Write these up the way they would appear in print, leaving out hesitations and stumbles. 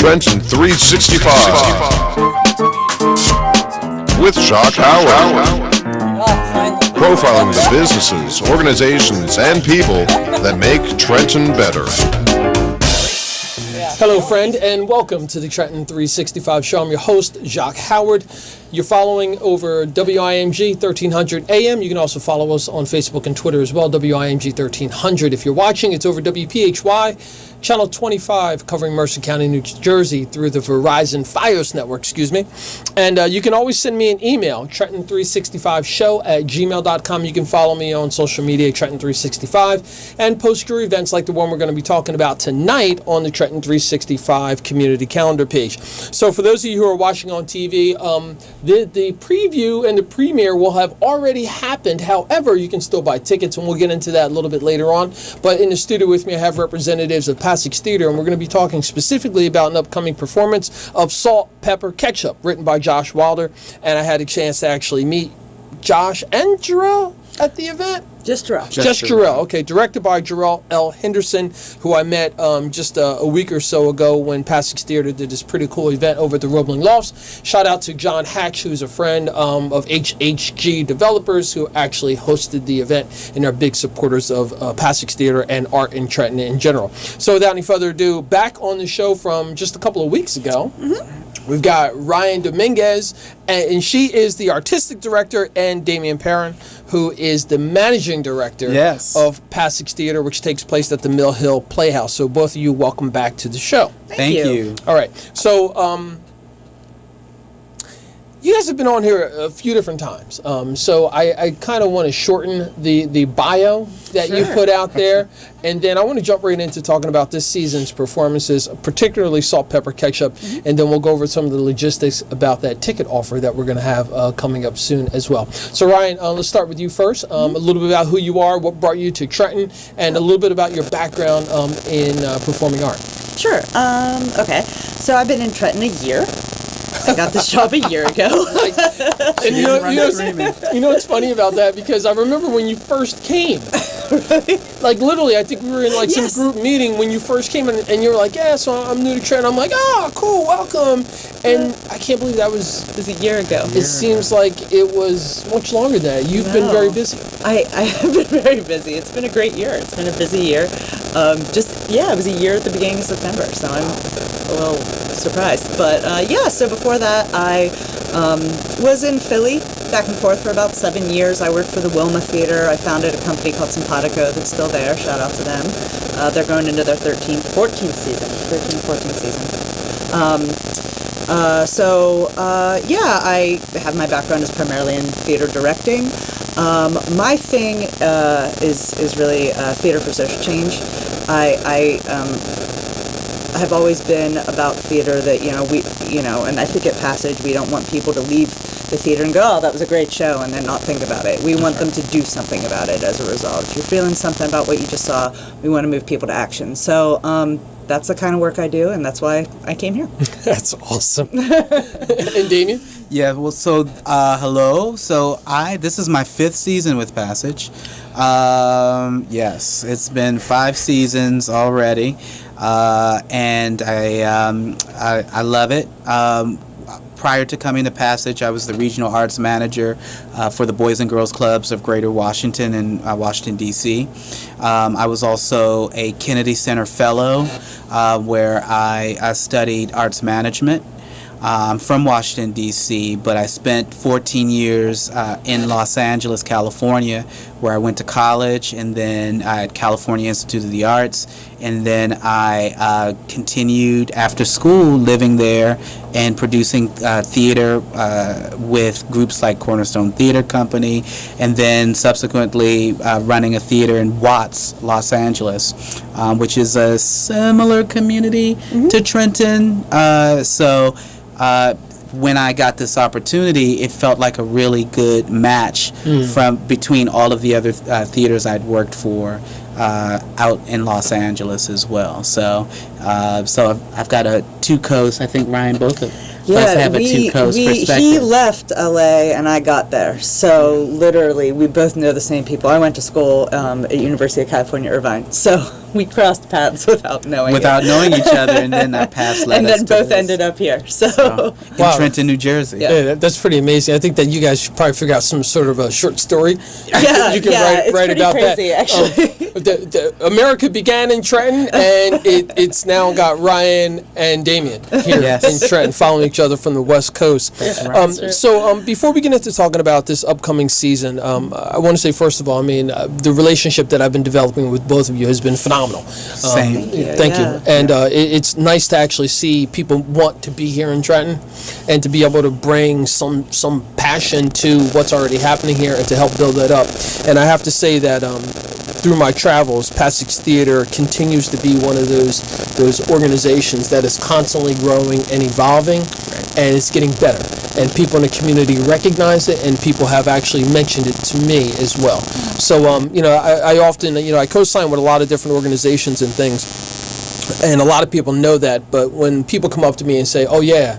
Trenton 365 with Jacque Howard. Profiling the businesses, organizations, and people that make Trenton better. Hello, friend, and welcome to the Trenton 365 show. I'm your host, Jacque Howard. You're following over WIMG 1300 AM. You can also follow us on Facebook and Twitter as well, WIMG 1300. If you're watching, it's over WPHY, Channel 25, covering Mercer County, New Jersey, through the Verizon Fios network, And you can always send me an email, Trenton365show@gmail.com. You can follow me on social media, Trenton365, and post your events like the one we're going to be talking about tonight on the Trenton 365 community calendar page. So for those of you who are watching on TV, the preview and the premiere will have already happened. However, you can still buy tickets, and we'll get into that a little bit later on. But in the studio with me, I have representatives of R.E.A.C.H Theater, and we're going to be talking specifically about an upcoming performance of Salt, Pepper, Ketchup, written by Josh Wilder. And I had a chance to actually meet Josh and Jarrell at the event. Just Jarrell. Just Jarrell. Okay, directed by Jarrell L. Henderson, who I met just a week or so ago when R.E.A.C.H Theater did this pretty cool event over at the Roebling Lofts. Shout out to John Hatch, who's a friend of HHG Developers, who actually hosted the event and are big supporters of R.E.A.C.H Theater and art in Trenton in general. So without any further ado, back on the show from just a couple of weeks ago. We've got Ryan Dominguez, and she is the artistic director, and Damian Perrin, who is the managing director of R.E.A.C.H Theater, which takes place at the Mill Hill Playhouse. So both of you, welcome back to the show. Thank you. All right. So you guys have been on here a few different times. So I kind of want to shorten the bio that you put out there. And then I want to jump right into talking about this season's performances, particularly Salt, Pepper, Ketchup. And then we'll go over some of the logistics about that ticket offer that we're going to have coming up soon as well. So Ryan, let's start with you first. A little bit about who you are, what brought you to Trenton, and a little bit about your background in performing art. Sure. Okay. So I've been in Trenton a year. I got this job a year ago. And you know what's funny about that? Because I remember when you first came. Like literally, I think we were in like some group meeting when you first came in, and you were like, "Yeah, so I'm new to Trenton." I'm like, "Oh, cool, welcome." And I can't believe that was a year ago. It seems like it was much longer than that. You've been very busy. I have been very busy. It's been a great year. It's been a busy year. It was a year at the beginning of September, so I'm a little surprised. But so before that, I was in Philly, back and forth for about 7 years. I worked for the Wilma Theater. I founded a company called Simpatico that's still there. Shout out to them. They're going into their 13th, 14th season. I have my background is primarily in theater directing. My thing is really theater for social change. I have always been about theater that, and I think at R.E.A.C.H we don't want people to leave the theater and go, "Oh, that was a great show," and then not think about it. We want them to do something about it as a result. If you're feeling something about what you just saw, we want to move people to action. So that's the kind of work I do, and that's why I came here. That's awesome. And Damien? Yeah, well, so, hello. So, this is my 5th season with R.E.A.C.H. Yes, it's been 5 seasons already, and I love it. Prior to coming to R.E.A.C.H, I was the regional arts manager for the Boys and Girls Clubs of Greater Washington and Washington, D.C. I was also a Kennedy Center Fellow where I studied arts management. I'm from Washington, D.C., but I spent 14 years in Los Angeles, California, where I went to college, and then at California Institute of the Arts, and then I continued after school living there and producing theater with groups like Cornerstone Theater Company, and then subsequently running a theater in Watts, Los Angeles, which is a similar community to Trenton. When I got this opportunity, it felt like a really good match from between all of the other theaters I'd worked for out in Los Angeles as well. So I've got a two-coast. I think Ryan, both of us have a two-coast perspective. He left LA and I got there. So literally, we both know the same people. I went to school at University of California, Irvine. So we crossed paths without knowing each other, and then our paths led and us then to both this. ended up here. So in Wow. Trenton, New Jersey. Yeah, that's pretty amazing. I think that you guys should probably figure out some sort of a short story. yeah, You can it's write pretty about crazy, that. actually. America began in Trenton, and it's now got Ryan and Damien here Yes. in Trenton, following each other from the West Coast. So before we get into talking about this upcoming season, I want to say, first of all, I mean, the relationship that I've been developing with both of you has been phenomenal. Same. Thank you. And it's nice to actually see people want to be here in Trenton and to be able to bring some passion to what's already happening here and to help build that up. And I have to say that through my travels, Passage Theater continues to be one of those organizations that is constantly growing and evolving, and it's getting better. And people in the community recognize it, and people have actually mentioned it to me as well. So, I often, I co-sign with a lot of different organizations and things, and a lot of people know that. But when people come up to me and say, "Oh yeah,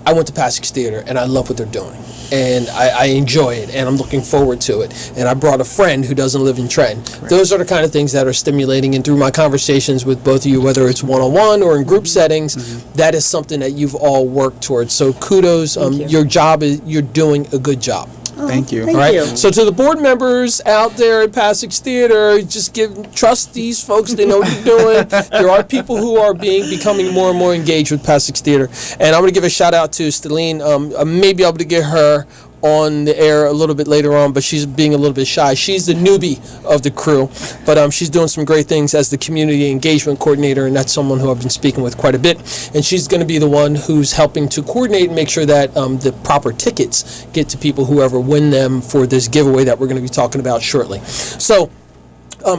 I went to Passage Theater and I love what they're doing, and I enjoy it, and I'm looking forward to it, and I brought a friend who doesn't live in Trenton." Right. Those are the kind of things that are stimulating, and through my conversations with both of you, whether it's one-on-one or in group settings, that is something that you've all worked towards. So kudos. Your job is, you're doing a good job. Thank you. Thank you. So to the board members out there at Passage Theater, just trust these folks. They know what you're doing. There are people who are becoming more and more engaged with Passage Theater. And I'm going to give a shout out to Stelline. I may be able to get her on the air a little bit later on, but she's being a little bit shy. She's the newbie of the crew, but she's doing some great things as the community engagement coordinator, and that's someone who I've been speaking with quite a bit. And she's going to be the one who's helping to coordinate and make sure that the proper tickets get to people, whoever win them, for this giveaway that we're going to be talking about shortly. So,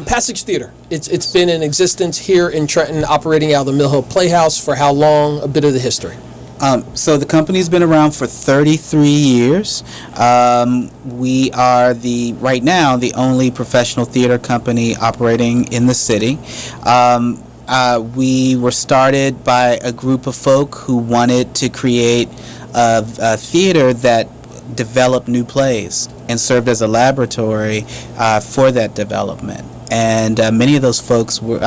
Passage Theater, it's been in existence here in Trenton, operating out of the Mill Hill Playhouse for how long? A bit of the history. So the company's been around for 33 years. We are right now the only professional theater company operating in the city. We were started by a group of folk who wanted to create a theater that developed new plays and served as a laboratory for that development. And many of those folks went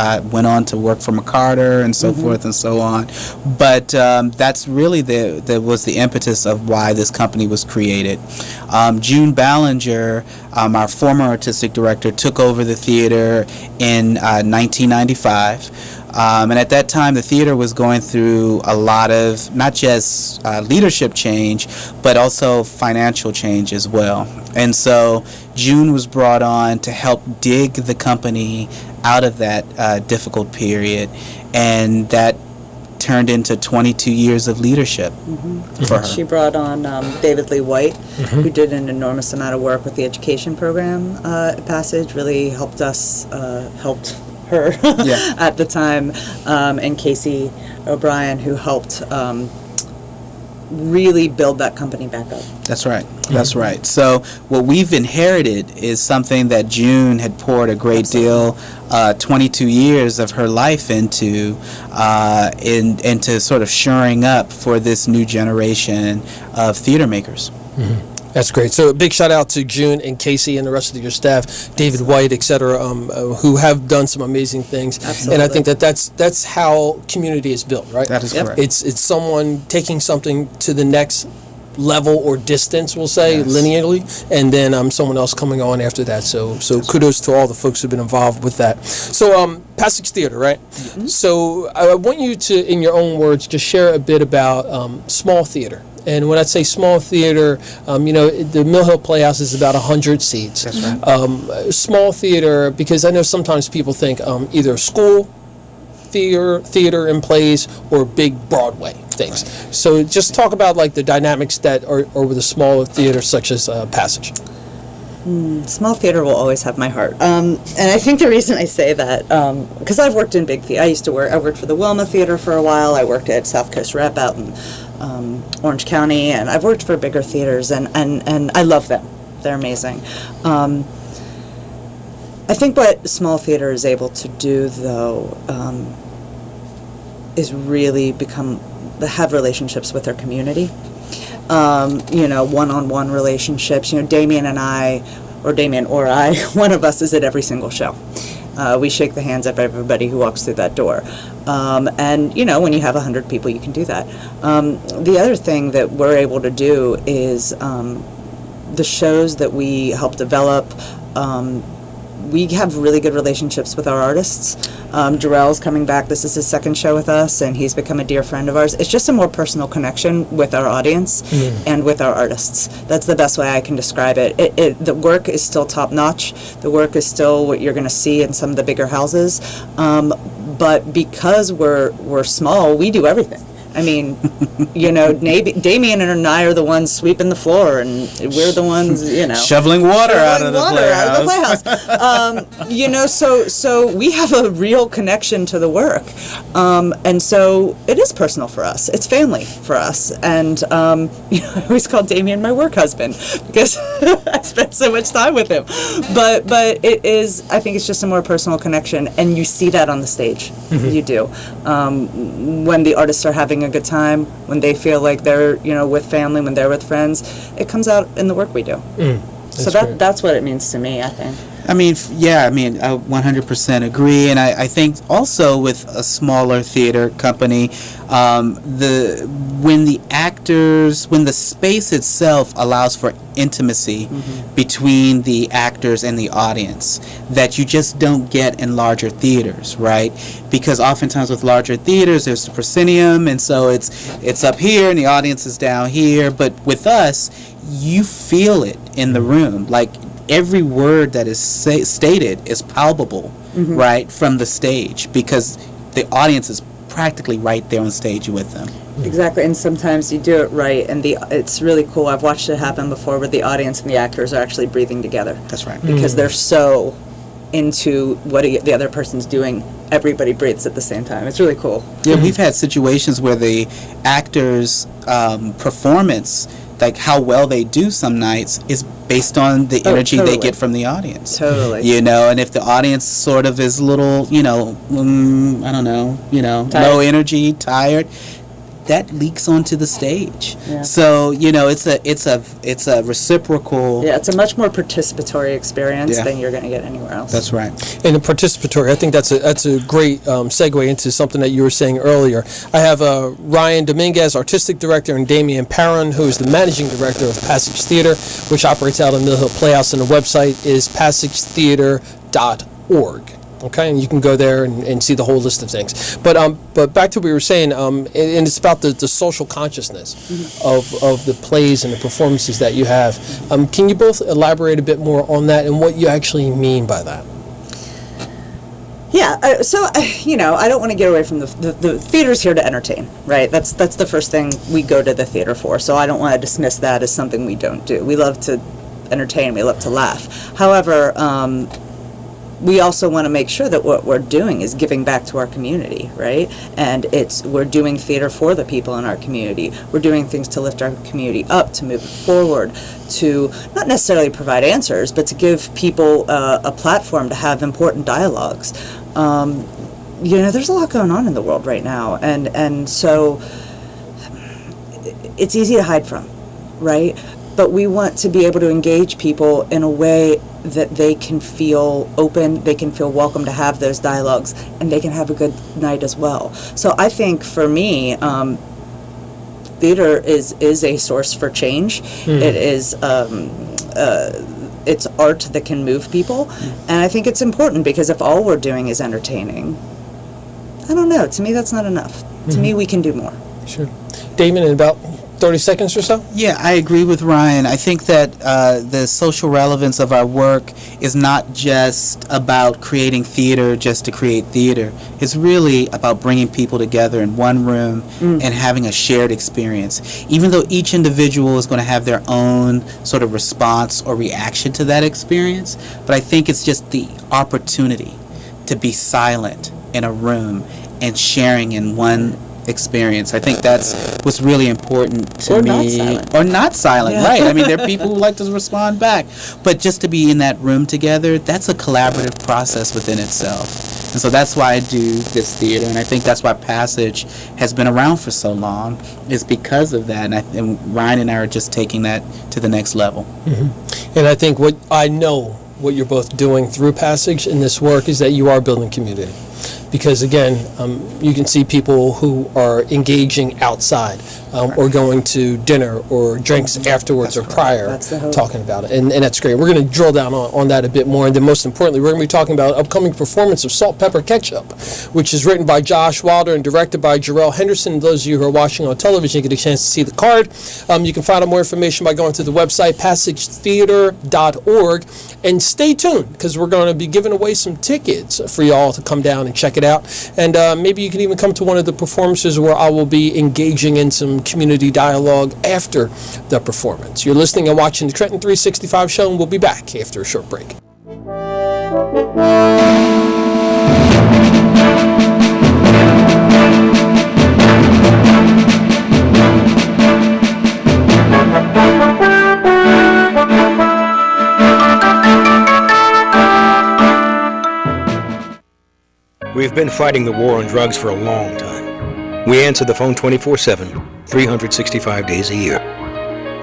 on to work for McCarter and so forth and so on. But that's really was the impetus of why this company was created. June Ballinger, our former artistic director, took over the theater in 1995. And at that time, the theater was going through a lot of not just leadership change, but also financial change as well. And so June was brought on to help dig the company out of that difficult period, and that turned into 22 years of leadership for her. She brought on David Lee White, who did an enormous amount of work with the education program at Passage, really helped us, helped her at the time, and Casey O'Brien, who helped really build that company back up. That's right. That's right. So what we've inherited is something that June had poured a great deal, 22 years of her life into sort of shoring up for this new generation of theater makers. That's great. So a big shout out to June and Casey and the rest of your staff, David White, et cetera, who have done some amazing things. Absolutely. And I think that's how community is built, right? That is correct. It's someone taking something to the next level or distance, we'll say, linearly, and then someone else coming on after that. So kudos to all the folks who've been involved with that. So Passage Theater, right? So I want you to, in your own words, just share a bit about small theater. And when I say small theater, the Mill Hill Playhouse is about 100 seats. That's right. Small theater, because I know sometimes people think either school theater and plays or big Broadway things. Right. So just talk about like the dynamics that are with a smaller theater such as Passage. Small theater will always have my heart. And I think the reason I say that, because I've worked in big theater. I worked for the Wilma Theater for a while. I worked at South Coast Rep out in Orange County, and I've worked for bigger theaters, and I love them. They're amazing. I think what small theater is able to do, though, is really have relationships with their community. One-on-one relationships. Damien or I, one of us is at every single show. We shake the hands of everybody who walks through that door. And, you know, when you have 100 people, you can do that. The other thing that we're able to do is the shows that we help develop, we have really good relationships with our artists. Jarrell's coming back. This is his second show with us, and he's become a dear friend of ours. It's just a more personal connection with our audience and with our artists. That's the best way I can describe it. The work is still top-notch. The work is still what you're going to see in some of the bigger houses. But because we're small, we do everything. I mean, you know, Damien and I are the ones sweeping the floor, and we're the ones, you know, shoveling water out of the playhouse. You know, so we have a real connection to the work, and so it is personal for us. It's family for us, and you know, I always call Damien my work husband because I spend so much time with him. But it is, I think it's just a more personal connection, and you see that on the stage. You do. When the artists are having a good time, when they feel like they're, you know, with family, when they're with friends, it comes out in the work we do. So that's what it means to me, I think. I mean, I 100% agree, and I think also with a smaller theater company, when the space itself allows for intimacy between the actors and the audience that you just don't get in larger theaters, right? Because oftentimes with larger theaters, there's the proscenium, and so it's up here and the audience is down here. But with us, you feel it in the room, like every word that is stated is palpable, right, from the stage, because the audience is practically right there on stage with them. Exactly, and sometimes you do it right, and it's really cool. I've watched it happen before where the audience and the actors are actually breathing together. That's right. Because they're so into what the other person's doing. Everybody breathes at the same time. It's really cool. Yeah, we've had situations where the actors' performance, like how well they do some nights, is based on the energy they get from the audience. Totally. You know, and if the audience sort of is a little, you know, I don't know, you know, tired. Low energy, tired, that leaks onto the stage. Yeah. So, you know, it's a reciprocal. Yeah, it's a much more participatory experience than you're going to get anywhere else. That's right. And the participatory, I think that's a great segue into something that you were saying earlier. I have Ryan Dominguez, artistic director, and Damian Perron, who is the managing director of Passage Theater, which operates out of Mill Hill Playhouse, and the website is passagetheater.org. Okay, and you can go there and see the whole list of things. But back to what we were saying, and it's about the social consciousness of the plays and the performances that you have. Can you both elaborate a bit more on that and what you actually mean by that? Yeah, so, you know, I don't want to get away from the theater's here to entertain, right? That's the first thing we go to the theater for, so I don't want to dismiss that as something we don't do. We love to entertain, we love to laugh. However, we also want to make sure that what we're doing is giving back to our community, right? And we're doing theater for the people in our community. We're doing things to lift our community up, to move it forward, to not necessarily provide answers, but to give people a platform to have important dialogues. You know, there's a lot going on in the world right now, and so it's easy to hide from, right? But we want to be able to engage people in a way that they can feel open, they can feel welcome to have those dialogues, and they can have a good night as well. So I think for me, theater is a source for change. It is it's art that can move people, and I think it's important because if all we're doing is entertaining, I don't know, to me that's not enough. To me we can do more. Sure. Damon, in about 30 seconds or so? Yeah, I agree with Ryan. I think that the social relevance of our work is not just about creating theater just to create theater. It's really about bringing people together in one room and having a shared experience. Even though each individual is going to have their own sort of response or reaction to that experience, but I think it's just the opportunity to be silent in a room and sharing in one experience. I think that's what's really important to me. Or not silent, right. I mean, there are people who like to respond back. But just to be in that room together, that's a collaborative process within itself. And so that's why I do this theater, and I think that's why Passage has been around for so long, is because of that. And Ryan and I are just taking that to the next level. And I think what I know what you're both doing through Passage in this work is that you are building community. Because again, you can see people who are engaging outside or going to dinner or drinks afterwards or prior talking about it. And that's great. We're going to drill down on that a bit more. And then most importantly, we're going to be talking about upcoming performance of Salt, Pepper, Ketchup, which is written by Josh Wilder and directed by R.E.A.C.H. Henderson. Those of you who are watching on television, you get a chance to see the card. You can find out more information by going to the website, passagetheater.org. And stay tuned, because we're going to be giving away some tickets for y'all to come down and check it out. And maybe you can even come to one of the performances where I will be engaging in some community dialogue after the performance. You're listening and watching the Trenton 365 show, and we'll be back after a short break. We've been fighting the war on drugs for a long time. We answer the phone 24/7, 365 days a year.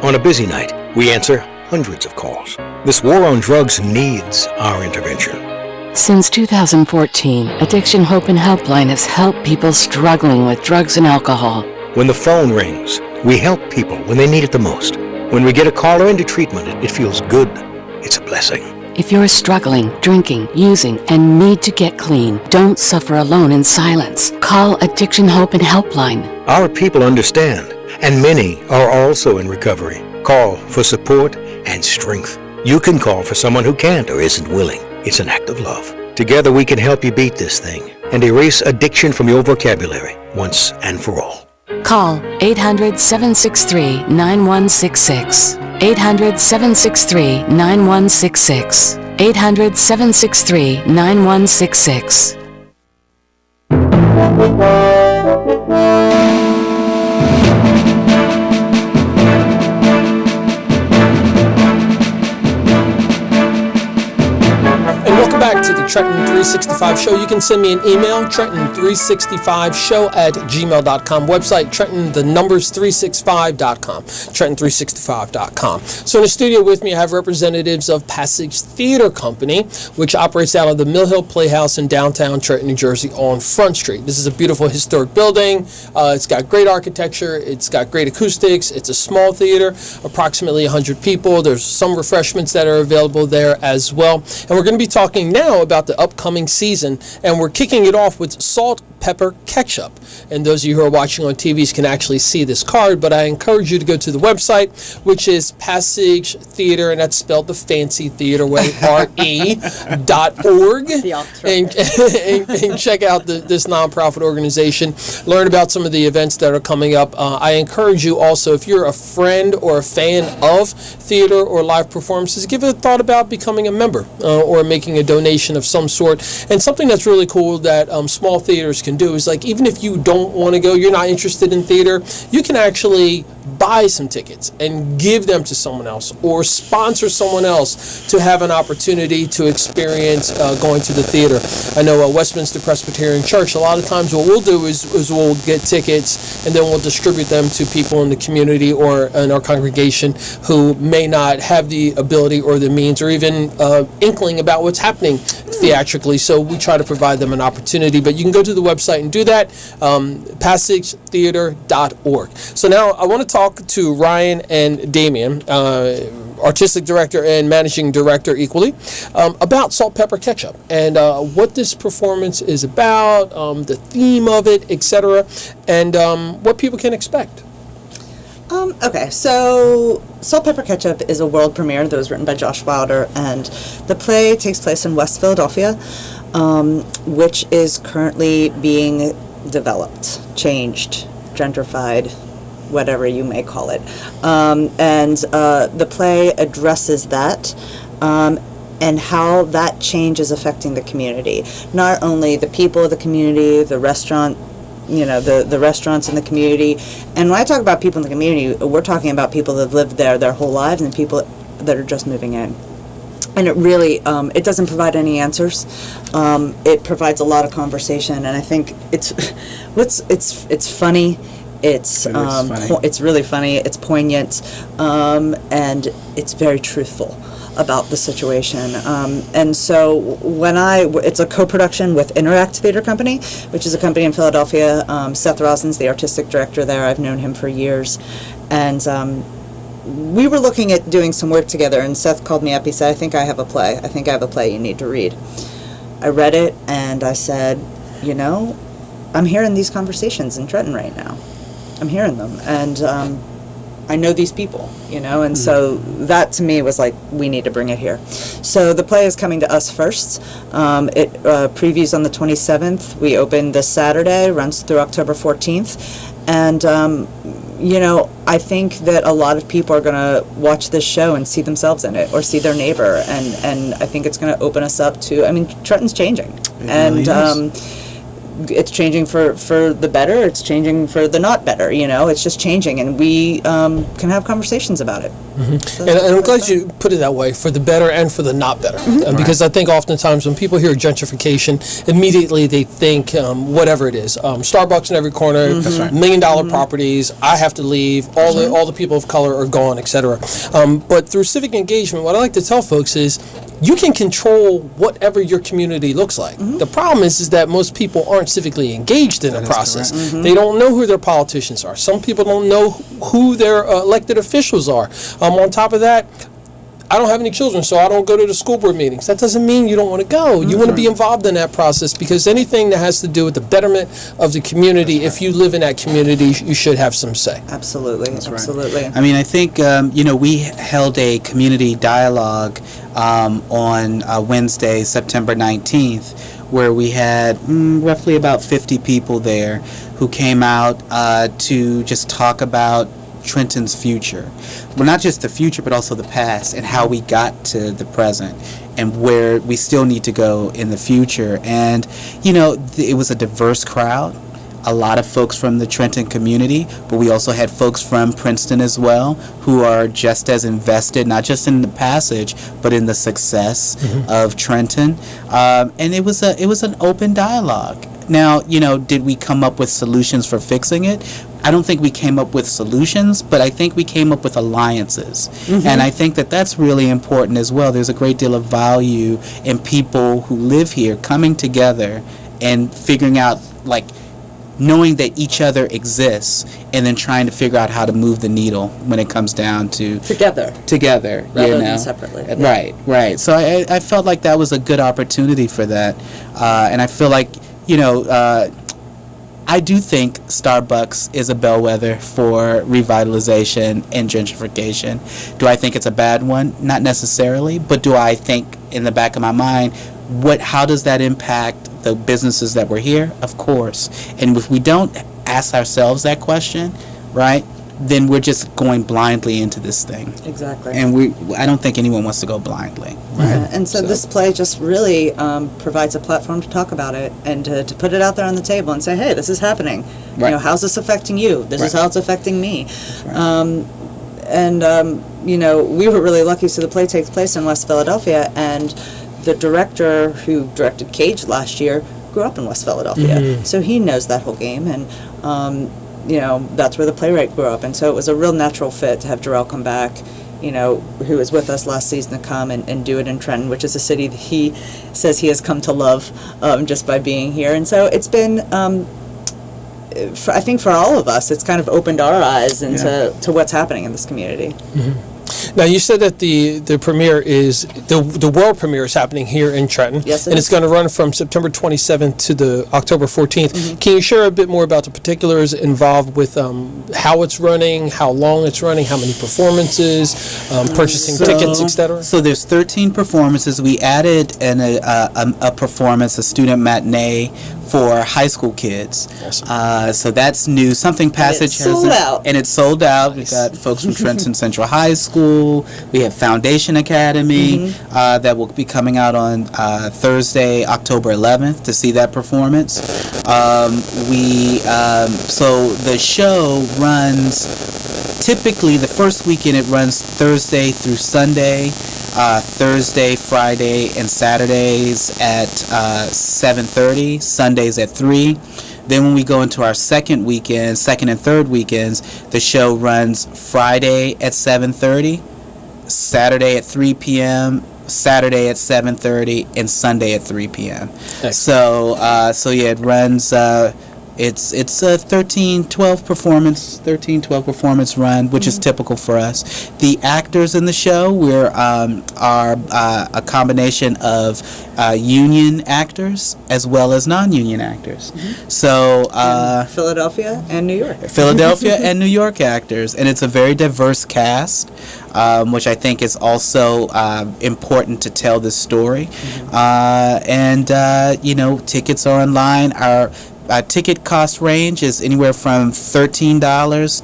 On a busy night, we answer hundreds of calls. This war on drugs needs our intervention. Since 2014, Addiction Hope and Helpline has helped people struggling with drugs and alcohol. When the phone rings, we help people when they need it the most. When we get a caller into treatment, it feels good. It's a blessing. If you're struggling, drinking, using, and need to get clean, don't suffer alone in silence. Call Addiction Hope and Helpline. Our people understand, and many are also in recovery. Call for support and strength. You can call for someone who can't or isn't willing. It's an act of love. Together we can help you beat this thing and erase addiction from your vocabulary once and for all. Call 800-763-9166. 800-763-9166. 800-763-9166. Welcome back to the Trenton 365 show. You can send me an email, trenton365show@gmail.com. Website, trenton365.com. trenton365.com. So in the studio with me, I have representatives of Passage Theater Company, which operates out of the Mill Hill Playhouse in downtown Trenton, New Jersey on Front Street. This is a beautiful historic building. It's got great architecture. It's got great acoustics. It's a small theater, approximately 100 people. There's some refreshments that are available there as well. And we're going to be talking now about the upcoming season, and we're kicking it off with Salt, Pepper, Ketchup. And those of you who are watching on TVs can actually see this card, but I encourage you to go to the website, which is Passage Theater, and that's spelled the fancy theater way, RE.org, and check out this nonprofit organization. Learn about some of the events that are coming up. I encourage you also, if you're a friend or a fan of theater or live performances, give it a thought about becoming a member or making a donation of some sort. And something that's really cool that small theaters can do is, like, even if you don't want to go, you're not interested in theater, you can actually buy some tickets and give them to someone else or sponsor someone else to have an opportunity to experience going to the theater. I know Westminster Presbyterian Church, a lot of times what we'll do is we'll get tickets and then we'll distribute them to people in the community or in our congregation who may not have the ability or the means or even inkling about what's happening theatrically. So we try to provide them an opportunity, but you can go to the website and do that, passagetheater.org. So now I want to talk to Ryan and Damien, artistic director and managing director equally, about Salt, Pepper, Ketchup and what this performance is about, the theme of it, etc., and what people can expect. Okay, so Salt, Pepper, Ketchup is a world premiere that was written by Josh Wilder, and the play takes place in West Philadelphia, which is currently being developed, changed, gentrified, whatever you may call it. And the play addresses that and how that change is affecting the community. Not only the people of the community, the restaurant, the restaurants in the community. And when I talk about people in the community, we're talking about people that have lived there their whole lives and people that are just moving in. And it really, it doesn't provide any answers. It provides a lot of conversation, and I think it's funny. It's really funny. It's poignant, and it's very truthful. about the situation. And so it's a co-production with R.E.A.C.H Theater Company, which is a company in Philadelphia. Seth Rosen's the artistic director there. I've known him for years. And we were looking at doing some work together, and Seth called me up. He said, I think I have a play you need to read. I read it, and I said, I'm hearing these conversations in Trenton right now. I'm hearing them, and I know these people, and so that to me was like, we need to bring it here. So the play is coming to us first. It previews on the 27th. We open this Saturday, runs through October 14th, and I think that a lot of people are going to watch this show and see themselves in it, or see their neighbor, and I think it's going to open us up to, Trenton's changing, it's changing for the better, it's changing for the not better, it's just changing, and we can have conversations about it. So and I'm glad you put it that way, for the better and for the not better. Because I think oftentimes when people hear gentrification, immediately they think whatever it is, Starbucks in every corner, $1 million properties, I have to leave, all the people of color are gone, etc. But through civic engagement, what I like to tell folks is, you can control whatever your community looks like. The problem is that most people aren't civically engaged in the process. They don't know who their politicians are. Some people don't know who their elected officials are. On top of that, I don't have any children, so I don't go to the school board meetings. That doesn't mean you don't want to go. You want to be involved in that process, because anything that has to do with the betterment of the community, if you live in that community, you should have some say. Absolutely. That's absolutely. Right. I think, we held a community dialogue on Wednesday, September 19th, where we had roughly about 50 people there who came out to just talk about Trenton's future. Well, not just the future, but also the past, and how we got to the present, and where we still need to go in the future. And, it was a diverse crowd. A lot of folks from the Trenton community, but we also had folks from Princeton as well, who are just as invested, not just in the passage, but in the success of Trenton. And it was an open dialogue. Now, did we come up with solutions for fixing it? I don't think we came up with solutions, but I think we came up with alliances. And I think that that's really important as well. There's a great deal of value in people who live here coming together and figuring out, knowing that each other exists, and then trying to figure out how to move the needle when it comes down to together rather than separately. Right. So I felt like that was a good opportunity for that, and I feel like I do think Starbucks is a bellwether for revitalization and gentrification. Do I think it's a bad one? Not necessarily, but do I think in the back of my mind, how does that impact the businesses that were here? Of course. And if we don't ask ourselves that question, right, then we're just going blindly into this thing. Exactly. And I don't think anyone wants to go blindly. Right? Yeah. And so this play just really provides a platform to talk about it, and to put it out there on the table and say, hey, this is happening. Right. How's this affecting you? This is how it's affecting me. Right. We were really lucky. So the play takes place in West Philadelphia, and the director who directed Cage last year grew up in West Philadelphia. So he knows that whole game, and that's where the playwright grew up, and so it was a real natural fit to have Jarrell come back, who was with us last season, to come and do it in Trenton, which is a city that he says he has come to love just by being here. And so it's been, I think for all of us, it's kind of opened our eyes into to what's happening in this community. Now, you said that the premiere is, the world premiere is happening here in Trenton. Yes, and it's going to run from September 27th to the October 14th. Can you share a bit more about the particulars involved with how it's running, how long it's running, how many performances, purchasing tickets, etc.? So there's 13 performances. We added a performance, a student matinee for high school kids. Awesome. So that's new. Something Passage has sold out. And it's sold out. Nice. We've got folks from Trenton Central High School. We have Foundation Academy that will be coming out on Thursday, October 11th, to see that performance. So the show runs, typically the first weekend it runs Thursday through Sunday. Thursday, Friday, and Saturdays at 7:30, Sundays at 3. Then when we go into our second and third weekends, the show runs Friday at 7:30, Saturday at 3 p.m., Saturday at 7:30, and Sunday at 3 p.m. Nice. So yeah, it runs. It's a 13-12 performance run, which is typical for us. The actors in the show are a combination of union actors as well as non-union actors. So Philadelphia and New York. Philadelphia and New York actors, and it's a very diverse cast, which I think is also important to tell this story. Tickets are online. Our ticket cost range is anywhere from $13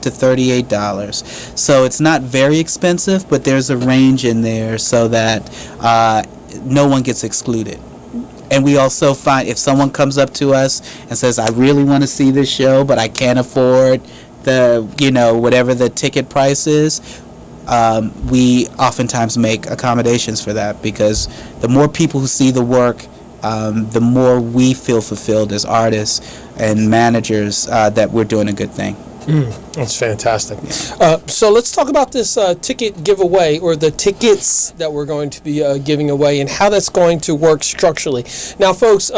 to $38. So it's not very expensive, but there's a range in there so that no one gets excluded. And we also find if someone comes up to us and says, I really want to see this show, but I can't afford whatever the ticket price is, we oftentimes make accommodations for that, because the more people who see the work, the more we feel fulfilled as artists and managers that we're doing a good thing. That's fantastic. So let's talk about this ticket giveaway, or the tickets that we're going to be giving away, and how that's going to work structurally. Now, folks,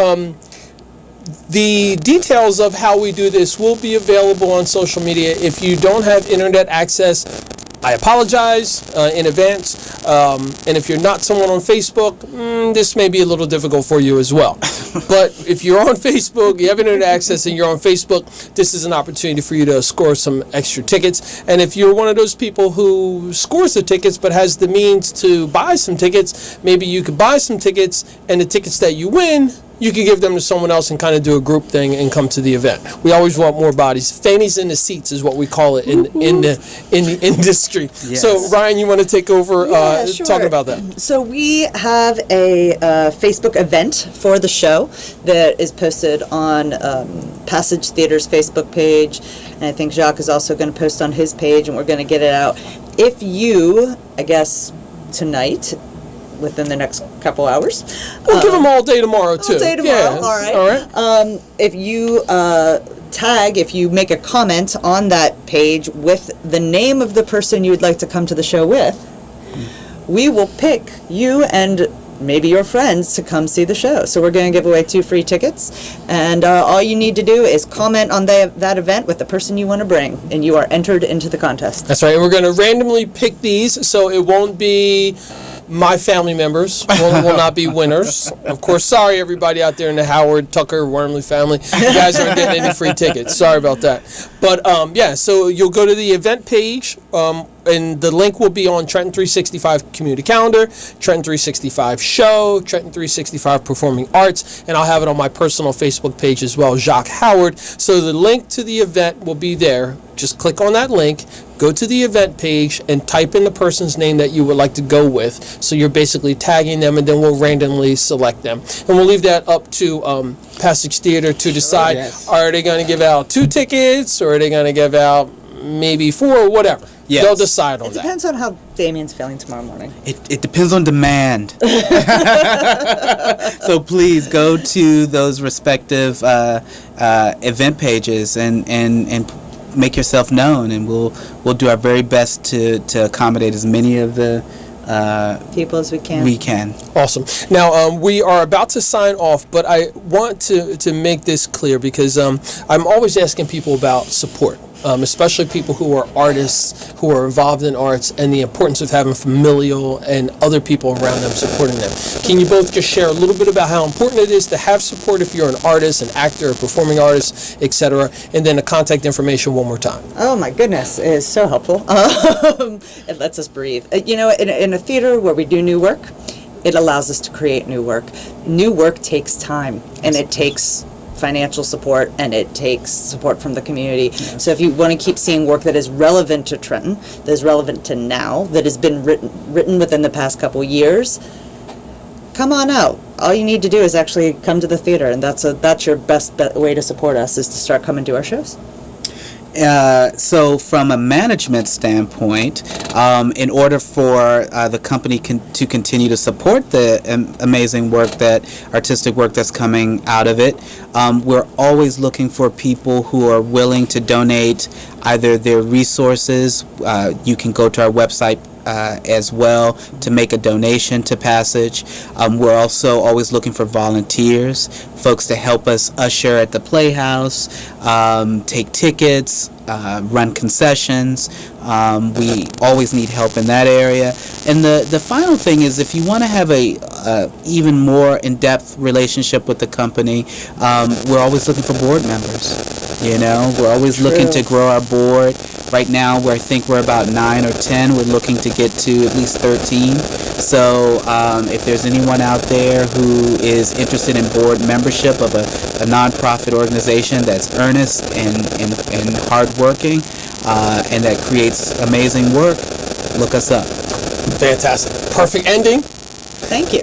the details of how we do this will be available on social media. If you don't have internet access, I apologize in advance. And if you're not someone on Facebook, this may be a little difficult for you as well. But if you're on Facebook, you have internet access and you're on Facebook, this is an opportunity for you to score some extra tickets. And if you're one of those people who scores the tickets but has the means to buy some tickets, maybe you could buy some tickets, and the tickets that you win, you can give them to someone else and kind of do a group thing and come to the event. We always want more bodies. Fannies in the seats is what we call it in the industry. Yes. So Ryan, you want to take over Sure. talking about that? So we have a Facebook event for the show that is posted on Passage Theater's Facebook page, and I think Jacque is also going to post on his page, and we're going to get it out. If you, I guess tonight, within the next couple hours. We'll give them all day tomorrow, too. All day tomorrow, Yeah. all right. All right. If you if you make a comment on that page with the name of the person you would like to come to the show with, we will pick you and maybe your friends to come see the show. So we're going to give away 2 free tickets, and all you need to do is comment on that event with the person you want to bring, and you are entered into the contest. That's right. And we're going to randomly pick these, so it won't be my family members will not be winners. Of course, sorry everybody out there in the Howard, Tucker, Wormley family. You guys aren't getting any free tickets. Sorry about that. But so you'll go to the event page, and the link will be on Trenton 365 Community Calendar, Trenton 365 Show, Trenton 365 Performing Arts, and I'll have it on my personal Facebook page as well, Jacque Howard. So the link to the event will be there. Just click on that link, go to the event page, and type in the person's name that you would like to go with. So you're basically tagging them, and then we'll randomly select them. And we'll leave that up to Passage Theater to decide, are they going to give out 2 tickets, or are they going to give out maybe 4, or whatever. Yes. They'll decide on It that. depends on how Damien's feeling tomorrow morning. It depends on demand. So please go to those respective event pages and make yourself known, and we'll do our very best to accommodate as many of the People as we can. we can. Awesome. Now, we are about to sign off, but I want to make this clear, because I'm always asking people about support. Especially people who are artists, who are involved in arts, and the importance of having familial and other people around them supporting them. Can you both just share a little bit about how important it is to have support if you're an artist, an actor, a performing artist, etc., and then the contact information one more time? Oh my goodness, it is so helpful. It lets us breathe. In a theater where we do new work, it allows us to create new work. New work takes time, and it takes financial support, and it takes support from the community. So if you want to keep seeing work that is relevant to Trenton, that is relevant to now, that has been written within the past couple years, come on out. All you need to do is actually come to the theater, and that's your best way to support us, is to start coming to our shows. So from a management standpoint, in order for the company to continue to support the amazing artistic work that's coming out of it, we're always looking for people who are willing to donate either their resources. You can go to our website, as well to make a donation to Passage. We're also always looking for volunteers, folks to help us usher at the Playhouse, take tickets, run concessions. We always need help in that area. And the final thing is, if you want to have a even more in-depth relationship with the company, we're always looking for board members. You know, we're always looking to grow our board. Right now, I think we're about 9 or 10. We're looking to get to at least 13. So if there's anyone out there who is interested in board membership of a nonprofit organization that's earnest and hardworking and that creates amazing work, look us up. Fantastic. Perfect ending. Thank you.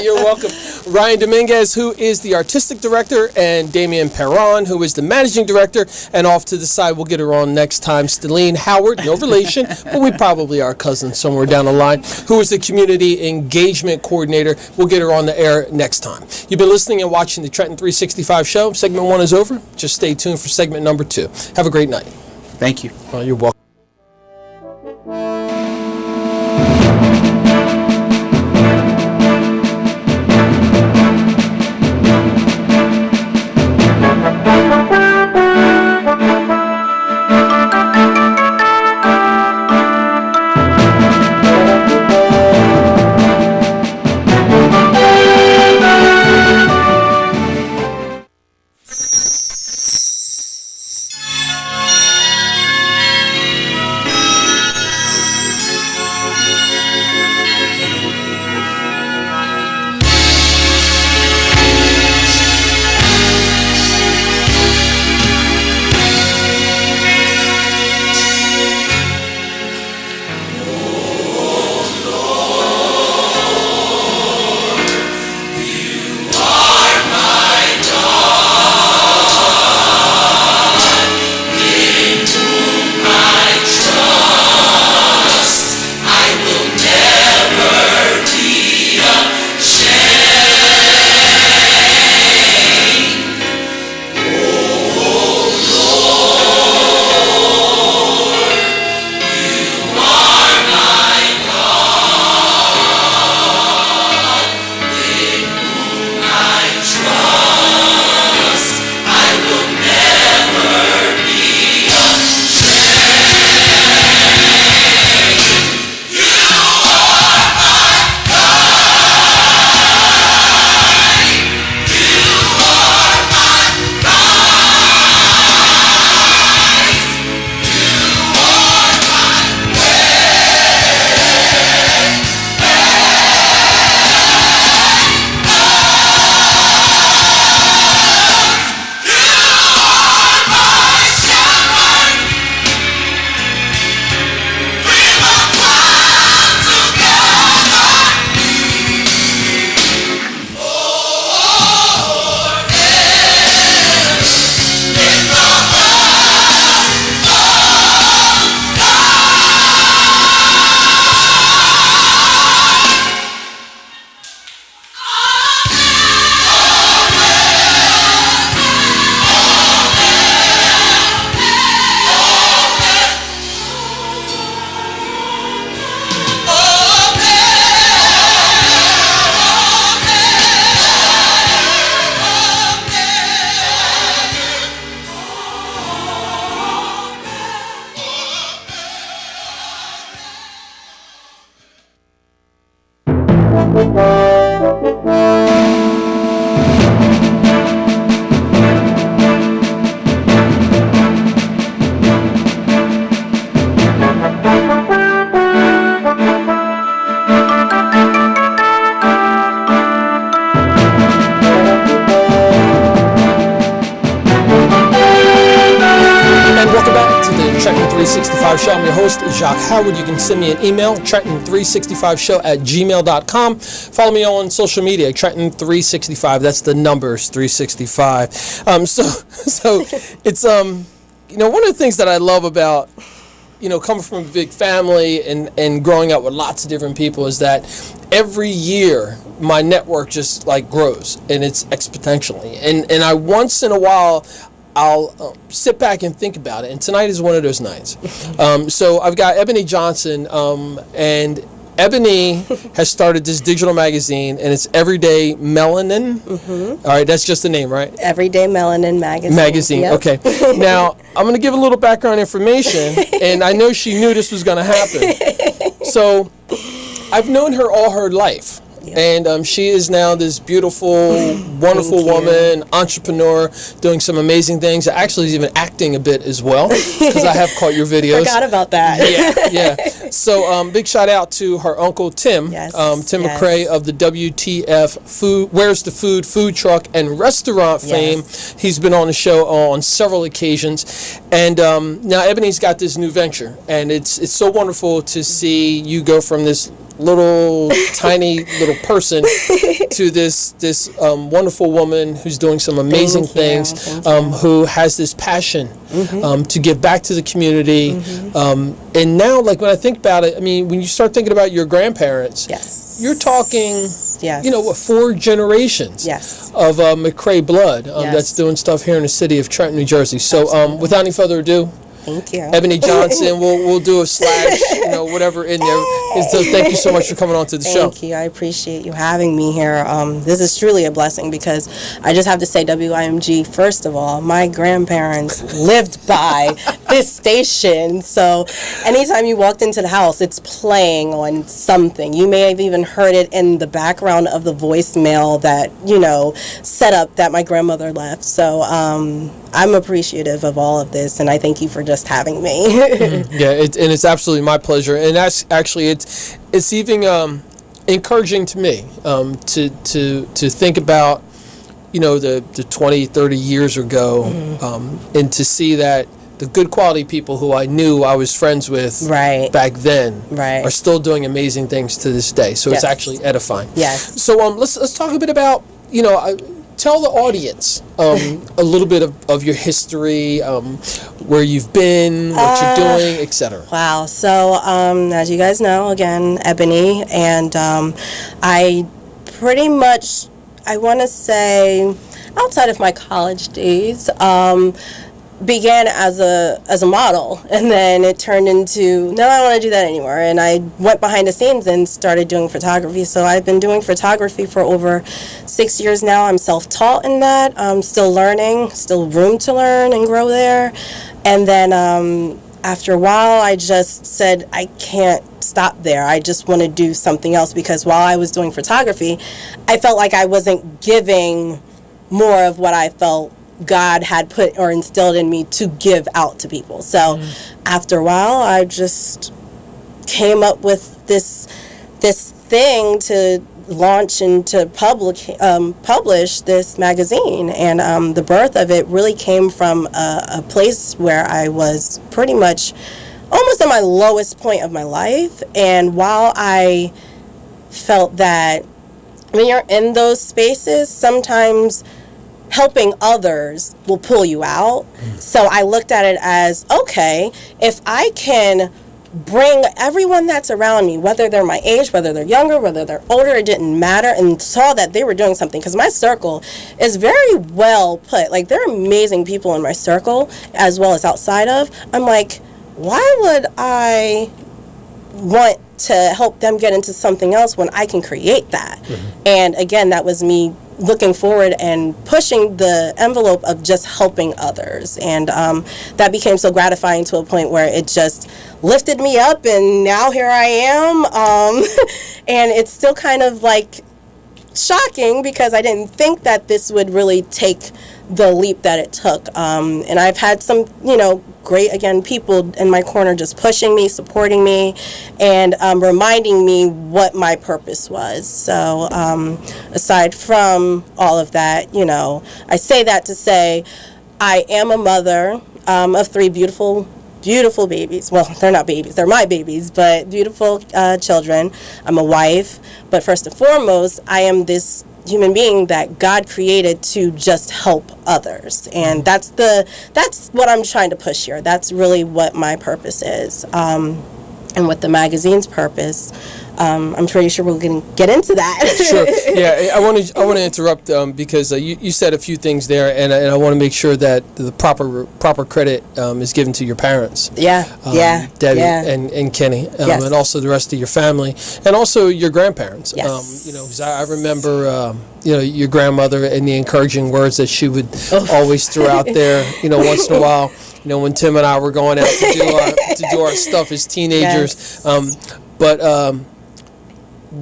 You're welcome. Ryan Dominguez, who is the artistic director, and Damian Perron, who is the managing director. And off to the side, we'll get her on next time, Stellene Howard, no relation, but we probably are cousins somewhere down the line, who is the community engagement coordinator. We'll get her on the air next time. You've been listening and watching the Trenton 365 show. Segment 1 is over. Just stay tuned for segment number 2. Have a great night. Thank you. You're welcome. Trenton 365 Show. I'm your host, Jacque Howard. You can send me an email, Trenton365show@gmail.com. Follow me on social media, Trenton365. That's the numbers, 365. So it's one of the things that I love about coming from a big family and growing up with lots of different people is that every year my network just grows, and it's exponentially. And I once in a while I'll sit back and think about it. And tonight is one of those nights. So I've got Ebony Johnson, and Ebony has started this digital magazine, and it's Everyday Melanin. All right, that's just the name, right? Everyday Melanin magazine. Yep. Okay. Now, I'm going to give a little background information, and I know she knew this was going to happen. So, I've known her all her life. And she is now this beautiful, wonderful woman, entrepreneur, doing some amazing things. Actually, is even acting a bit as well, because I have caught your videos. Forgot about that. Yeah. So, big shout out to her uncle Tim, Tim McCrae of the WTF Food, Where's the Food truck and restaurant fame. He's been on the show on several occasions, and now Ebony's got this new venture, and it's so wonderful to see you go from this little tiny little person to this wonderful woman who's doing some amazing things, who has this passion to give back to the community. And now, like, when I think about it, I mean, when you start thinking about your grandparents, you're talking, you know, what, 4 generations of McCrae blood that's doing stuff here in the city of Trenton, New Jersey. So without any further ado, thank you. Ebony Johnson, we'll do a slash, you know, whatever in there. And so thank you so much for coming on to the show. Thank you. I appreciate you having me here. This is truly a blessing, because I just have to say, WIMG, first of all, my grandparents lived by this station. So anytime you walked into the house, it's playing on something. You may have even heard it in the background of the voicemail that, you know, set up that my grandmother left. So I'm appreciative of all of this, and I thank you for just having me. Yeah, and it's absolutely my pleasure. And that's actually, it's even encouraging to me to think about, you know, the 20, 30 years ago, and to see that the good quality people who I knew I was friends with back then are still doing amazing things to this day. So it's actually edifying. Yes. So let's talk a bit about, you know, tell the audience a little bit of your history, where you've been, what you're doing, etc. Wow. So as you guys know, again, Ebony, and I pretty much, I want to say, outside of my college days, began as a model, and then it turned into, no, I don't want to do that anymore, and I went behind the scenes and started doing photography. So I've been doing photography for over 6 years now. I'm self-taught in that. I'm still learning, still room to learn and grow there. And then after a while, I just said, I can't stop there. I just want to do something else, because while I was doing photography, I felt like I wasn't giving more of what I felt God had put or instilled in me to give out to people. So after a while, I just came up with this thing to launch and to publish this magazine. And the birth of it really came from a place where I was pretty much almost at my lowest point of my life. And while I felt that when you're in those spaces, sometimes helping others will pull you out. So I looked at it as, okay, if I can bring everyone that's around me, whether they're my age, whether they're younger, whether they're older, it didn't matter, and saw that they were doing something, because my circle is very well put. Like, there are amazing people in my circle as well as outside of. I'm like, why would I want to help them get into something else when I can create that? And again, that was me looking forward and pushing the envelope of just helping others. And that became so gratifying to a point where it just lifted me up, and now here I am. And it's still kind of like shocking, because I didn't think that this would really take the leap that it took. And I've had some, you know, great, again, people in my corner just pushing me, supporting me, and reminding me what my purpose was. So aside from all of that, you know, I say that to say I am a mother of 3 beautiful babies. Well, they're not babies, they're my babies, but beautiful children. I'm a wife, but first and foremost, I am this human being that God created to just help others. And that's what I'm trying to push here. That's really what my purpose is. and with the magazine's purpose. I'm pretty sure we're going to get into that. Sure. Yeah, I want to interrupt because you said a few things there, and I want to make sure that the proper credit is given to your parents. Debbie and Kenny, and also the rest of your family, and also your grandparents. Yes. 'Cause I remember your grandmother and the encouraging words that she would always throw out there. Once in a while. When Tim and I were going out to do our stuff as teenagers. Yes. But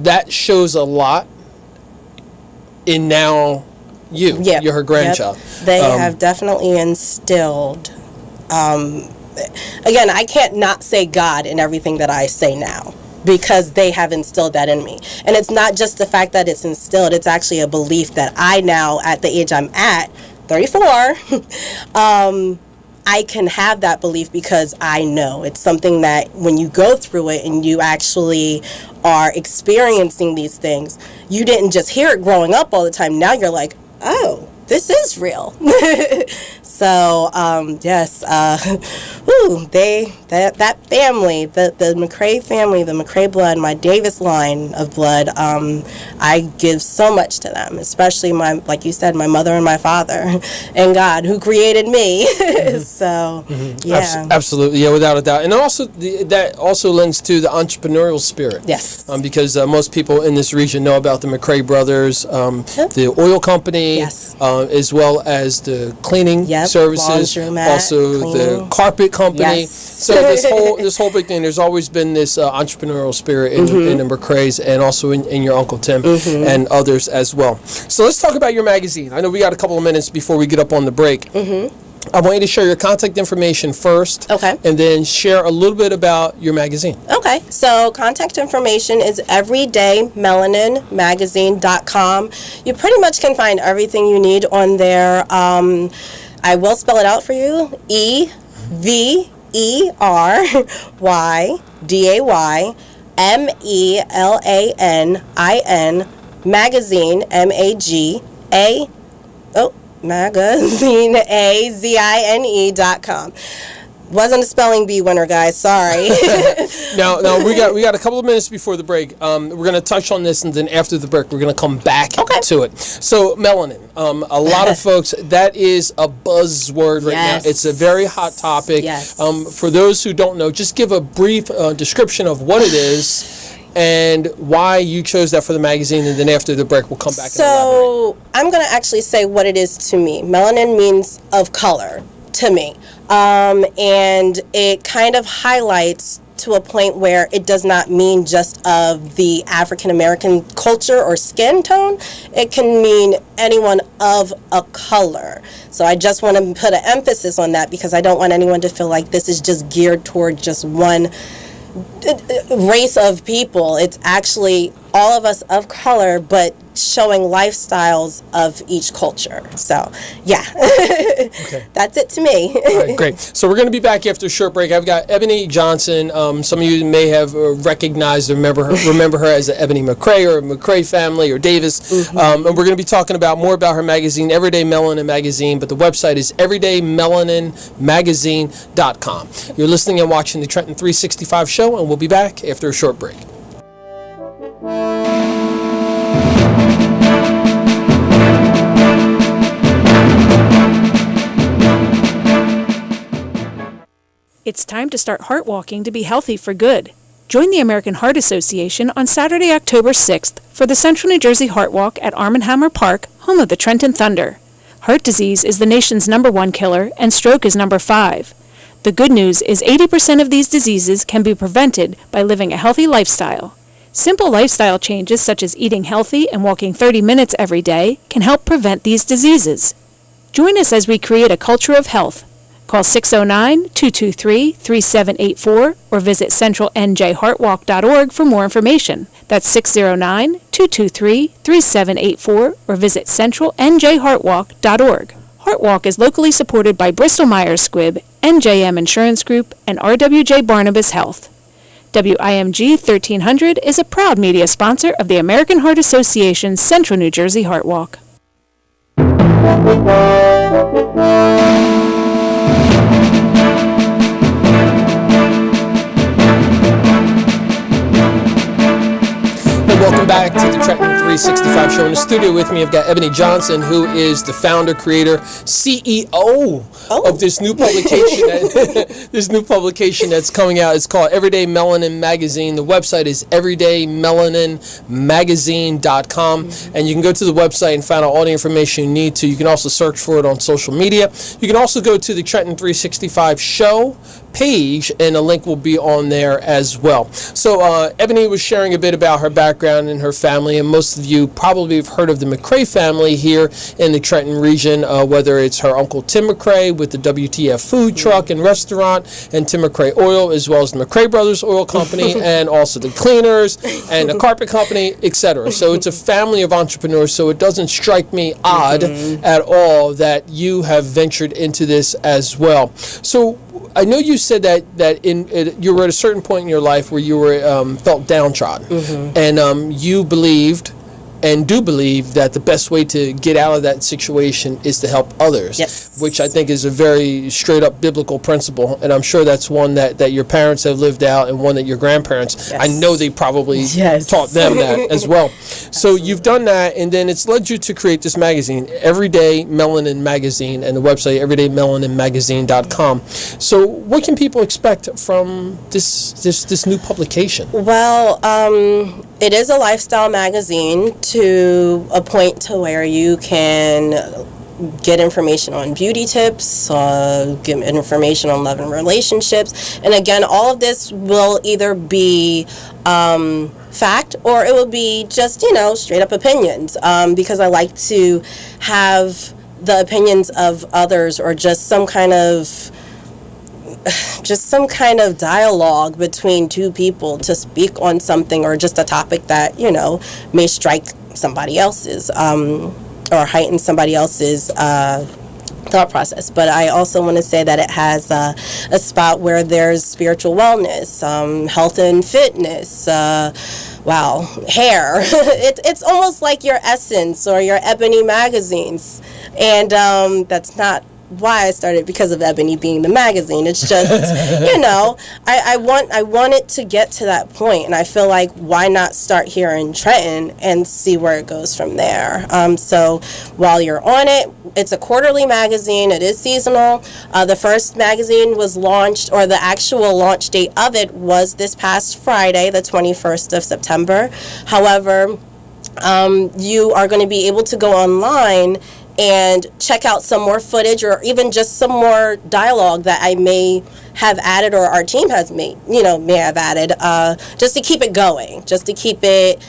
that shows a lot in now you. Yep. You're her grandchild. Yep. They have definitely instilled. Again, I can't not say God in everything that I say now, because they have instilled that in me. And it's not just the fact that it's instilled, it's actually a belief that I now, at the age I'm at, 34, I can have that belief because I know it's something that when you go through it and you actually are experiencing these things, you didn't just hear it growing up all the time. Now you're like, oh, this is real. So, yes, that family, the McRae family, the McRae blood, my Davis line of blood, I give so much to them, especially like you said, my mother and my father, and God who created me. So, yeah. Absolutely, yeah, without a doubt. And also, that also lends to the entrepreneurial spirit. Yes. Because most people in this region know about the McRae brothers, the oil company, as well as the cleaning services, also cleaning. The carpet company. Yes. So this whole big thing. There's always been this entrepreneurial spirit in the McRaes, and also in your Uncle Tim and others as well. So let's talk about your magazine. I know we got a couple of minutes before we get up on the break. I want you to share your contact information first, and then share a little bit about your magazine. Okay, so contact information is everydaymelaninmagazine.com. You pretty much can find everything you need on there. I will spell it out for you. EVERYDAYMELANIN magazine magazineazine.com. Wasn't a spelling bee winner, guys. Sorry. No, we got a couple of minutes before the break. We're going to touch on this, and then after the break, we're going to come back to it. So, melanin. A lot of folks, that is a buzzword right now. It's a very hot topic. For those who don't know, just give a brief description of what it is and why you chose that for the magazine, and then after the break, we'll come back and elaborate. I'm going to actually say what it is to me. Melanin means of color to me. And it kind of highlights to a point where it does not mean just of the African American culture or skin tone. It can mean anyone of a color. So I just want to put an emphasis on that, because I don't want anyone to feel like this is just geared toward just one race of people. It's actually all of us of color, but showing lifestyles of each culture. So, yeah. That's it to me. All right, great. So we're going to be back after a short break. I've got Ebony Johnson. Some of you may have recognized or remember her as Ebony McRae or McRae family or Davis. And we're going to be talking more about her magazine, Everyday Melanin Magazine, but the website is everydaymelaninmagazine.com. You're listening and watching the Trenton 365 show, and we'll be back after a short break. It's time to start heart walking to be healthy for good. Join the American Heart Association on Saturday, October 6th for the Central New Jersey Heart Walk at Arm & Hammer Park, home of the Trenton Thunder. Heart disease is the nation's #1 killer, and stroke is number 5. The good news is 80% of these diseases can be prevented by living a healthy lifestyle. Simple lifestyle changes such as eating healthy and walking 30 minutes every day can help prevent these diseases. Join us as we create a culture of health. Call 609-223-3784 or visit centralnjheartwalk.org for more information. That's 609-223-3784 or visit centralnjheartwalk.org. Heartwalk is locally supported by Bristol Myers Squibb, NJM Insurance Group, and RWJ Barnabas Health. WIMG 1300 is a proud media sponsor of the American Heart Association's Central New Jersey Heart Walk. 365 show. In the studio with me, I've got Ebony Johnson, who is the founder, creator, CEO of this new publication. This new publication that's coming out. It's called Everyday Melanin Magazine. The website is everydaymelaninmagazine.com, and you can go to the website and find out all the information you need to. You can also search for it on social media. You can also go to the Trenton 365 show page, and a link will be on there as well. So Ebony was sharing a bit about her background and her family, and most of you probably have heard of the McRae family here in the Trenton region, whether it's her uncle Tim McRae with the WTF food truck and restaurant, and Tim McRae Oil, as well as the McRae Brothers Oil Company, and also the cleaners and the carpet company, etc. So it's a family of entrepreneurs, so it doesn't strike me odd at all that you have ventured into this as well. So I know you said that you were at a certain point in your life where you were felt downtrodden, and you believed and do believe that the best way to get out of that situation is to help others, which I think is a very straight up biblical principle, and I'm sure that's one that your parents have lived out, and one that your grandparents, I know they probably taught them that as well. So you've done that, and then it's led you to create this magazine, Everyday Melanin Magazine, and the website everydaymelaninmagazine.com. So what can people expect from this new publication? Well, it is a lifestyle magazine to a point to where you can get information on beauty tips, get information on love and relationships. And again, all of this will either be fact, or it will be just, straight up opinions, because I like to have the opinions of others, or just some kind of dialogue between two people to speak on something, or just a topic that, may strike somebody else's or heighten somebody else's thought process. But I also want to say that it has a spot where there's spiritual wellness, health and fitness, hair. It's almost like your Essence or your Ebony magazines, and that's not why I started, because of Ebony being the magazine. It's just, I want it to get to that point, and I feel like, why not start here in Trenton and see where it goes from there. So while you're on it, it's a quarterly magazine. It is seasonal. The first magazine was launched, or the actual launch date of it was this past Friday, the 21st of September. However, you are going to be able to go online and check out some more footage, or even just some more dialogue that I may have added, or our team has may have added, just to keep it going, just to keep it,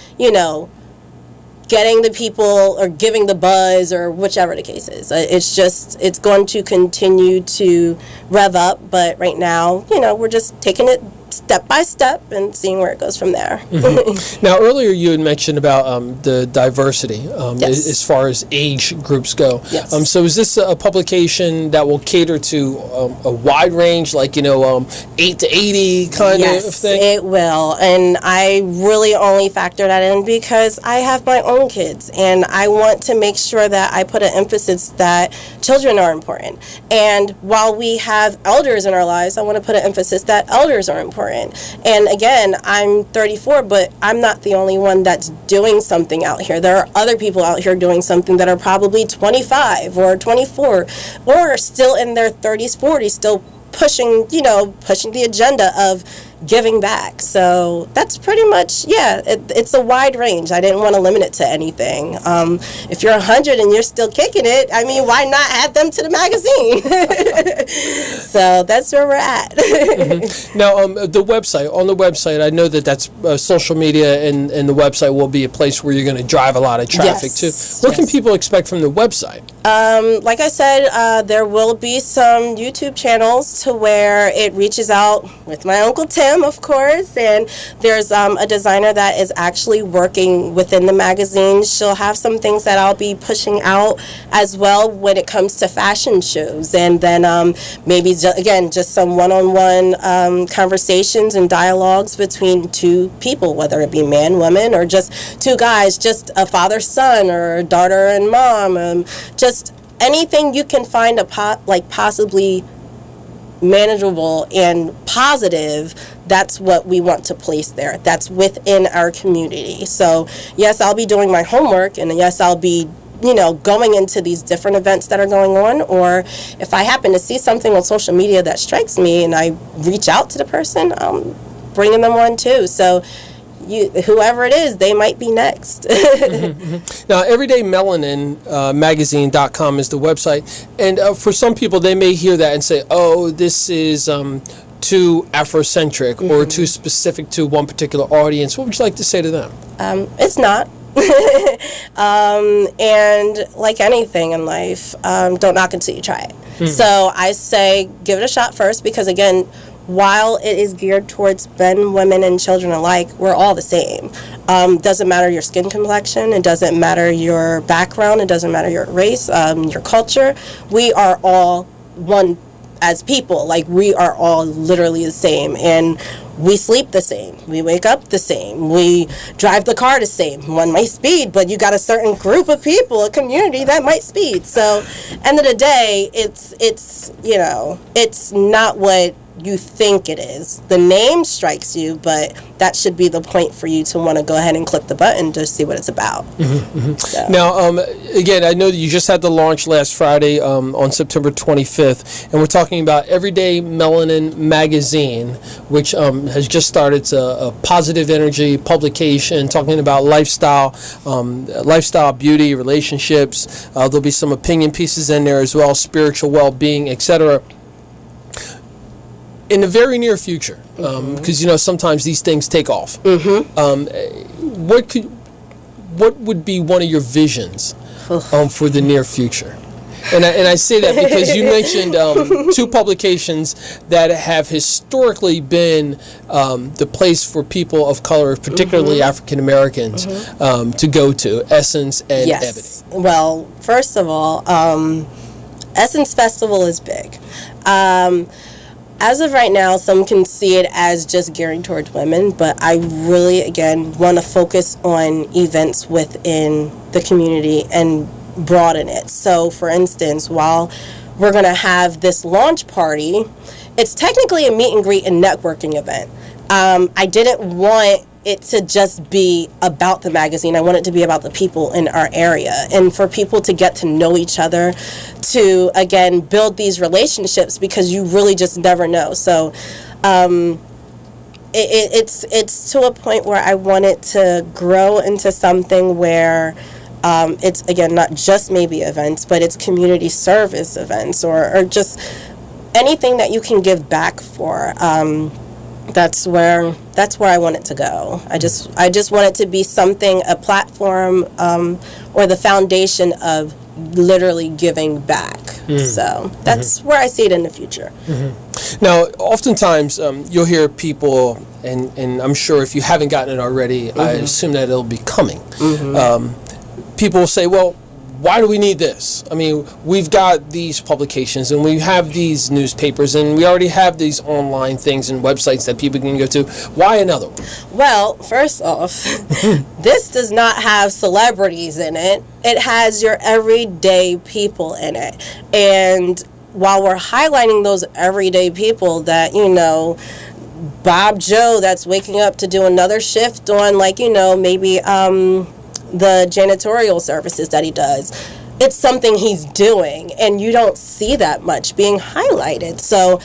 getting the people, or giving the buzz, or whichever the case is. It's going to continue to rev up, but right now, we're just taking it step by step and seeing where it goes from there. Now, earlier you had mentioned about the diversity as far as age groups go. So is this a publication that will cater to a wide range, like 8 to 80 kind of thing? Yes, it will. And I really only factor that in because I have my own kids, and I want to make sure that I put an emphasis that children are important. And while we have elders in our lives, I want to put an emphasis that elders are important. And again, I'm 34, but I'm not the only one that's doing something out here. There are other people out here doing something that are probably 25 or 24, or still in their 30s, 40s, still pushing the agenda of giving back. So that's pretty much, it's a wide range. I didn't want to limit it to anything. If you're 100 and you're still kicking it, why not add them to the magazine? So that's where we're at. Now, on the website, I know that's social media, and the website will be a place where you're going to drive a lot of traffic to. What can people expect from the website? Like I said, there will be some YouTube channels to where it reaches out with my Uncle Tim, of course, and there's a designer that is actually working within the magazine. She'll have some things that I'll be pushing out as well when it comes to fashion shows, and then maybe just some one-on-one conversations and dialogues between two people, whether it be man, woman, or just two guys, just a father, son, or daughter and mom, just anything you can find possibly manageable and positive that's what we want to place there. That's within our community. So yes, I'll be doing my homework, and yes, I'll be going into these different events that are going on, or if I happen to see something on social media that strikes me and I reach out to the person, I'm bringing them on too. So whoever it is, they might be next. Now, everydaymelanin magazine.com is the website, and for some people, they may hear that and say, oh, this is too Afrocentric or too specific to one particular audience. What would you like to say to them? It's not. And like anything in life, don't knock until you try it. So I say give it a shot first, because again, while it is geared towards men, women, and children alike, we're all the same. Doesn't matter your skin complexion, it doesn't matter your background, it doesn't matter your race, your culture. We are all one as people. Like, we are all literally the same, and we sleep the same, we wake up the same, we drive the car the same. One might speed, but you got a certain group of people, a community that might speed. So end of the day, it's not what you think it is. The name strikes you, but that should be the point for you to want to go ahead and click the button to see what it's about. So. Now, again, I know that you just had the launch last Friday on September 25th, and we're talking about Everyday Melanin magazine, which has just started. It's a positive energy publication talking about lifestyle, beauty, relationships. There'll be some opinion pieces in there as well, spiritual well-being, etc. In the very near future, because sometimes these things take off. What would be one of your visions for the near future? And I say that because you mentioned two publications that have historically been the place for people of color, particularly African Americans, to go to, Essence and yes. Ebony. Well, first of all, Essence Festival is big. As of right now, some can see it as just gearing towards women, but I really, again, want to focus on events within the community and broaden it. So, for instance, while we're going to have this launch party, it's technically a meet and greet and networking event. I didn't want it to just be about the magazine. I want it to be about the people in our area, and for people to get to know each other, to again build these relationships, because you really just never know. So it's to a point where I want it to grow into something where it's again not just maybe events, but it's community service events or just anything that you can give back for. That's where I want it to go. I just want it to be something, a platform, or the foundation of literally giving back. So that's where I see it in the future. Now, oftentimes you'll hear people, and I'm sure if you haven't gotten it already, I assume that it'll be coming. People will say, well, why do we need this? I mean, we've got these publications and we have these newspapers and we already have these online things and websites that people can go to. Why another one? Well, first off, this does not have celebrities in it. It has your everyday people in it. And while we're highlighting those everyday people that, Bob Joe that's waking up to do another shift on, maybe the janitorial services that he does. It's something he's doing, and you don't see that much being highlighted. So,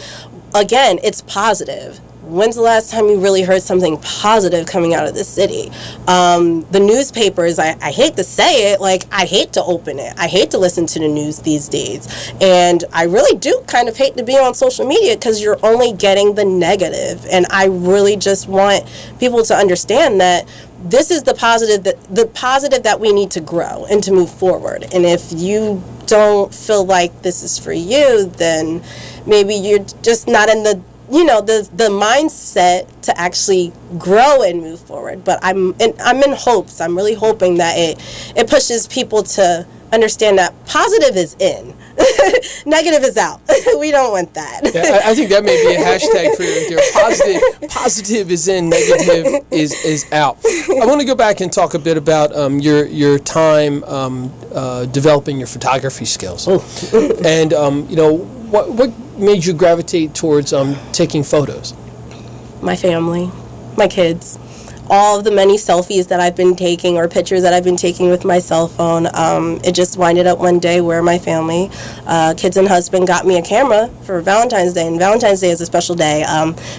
again, it's positive. When's the last time you really heard something positive coming out of the city? The newspapers, I hate to say it, I hate to open it. I hate to listen to the news these days. And I really do kind of hate to be on social media because you're only getting the negative. And I really just want people to understand that this is the positive that we need to grow and to move forward. And if you don't feel like this is for you, then maybe you're just not in the mindset to actually grow and move forward. But I'm in hopes. I'm really hoping that it pushes people to understand that positive is in, negative is out. We don't want that. Yeah, I think that may be a hashtag for your positive is in, negative is out. I want to go back and talk a bit about your time developing your photography skills. And what made you gravitate towards taking photos? my family, my kids. All of the many selfies that I've been taking or pictures that I've been taking with my cell phone. It just winded up one day where my family, kids and husband, got me a camera for Valentine's Day. And Valentine's Day is a special day.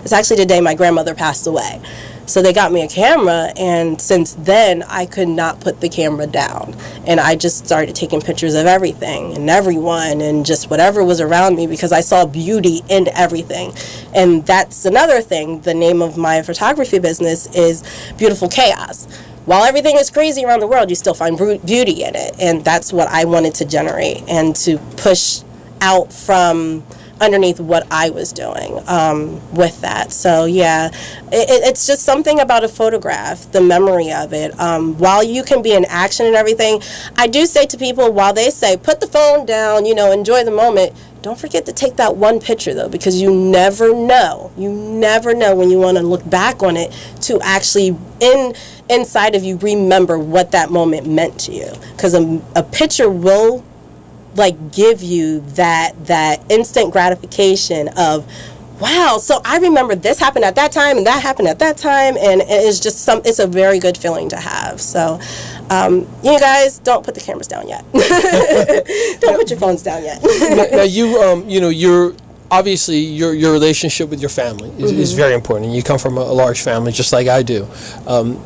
It's actually the day my grandmother passed away. So they got me a camera, and since then, I could not put the camera down. And I just started taking pictures of everything and everyone and just whatever was around me, because I saw beauty in everything. And that's another thing. The name of my photography business is Beautiful Chaos. While everything is crazy around the world, you still find beauty in it. And that's what I wanted to generate and to push out from underneath what I was doing with that. So yeah, it's just something about a photograph, the memory of it. While you can be in action and everything, I do say to people, while they say put the phone down, enjoy the moment, don't forget to take that one picture though, because you never know when you want to look back on it to actually inside of you remember what that moment meant to you, because a picture will give you that instant gratification of, wow, so I remember this happened at that time and that happened at that time, and it's just it's a very good feeling to have. So you guys, don't put the cameras down yet. Don't put your phones down yet. Now you're obviously your relationship with your family is very important, and you come from a large family just like I do.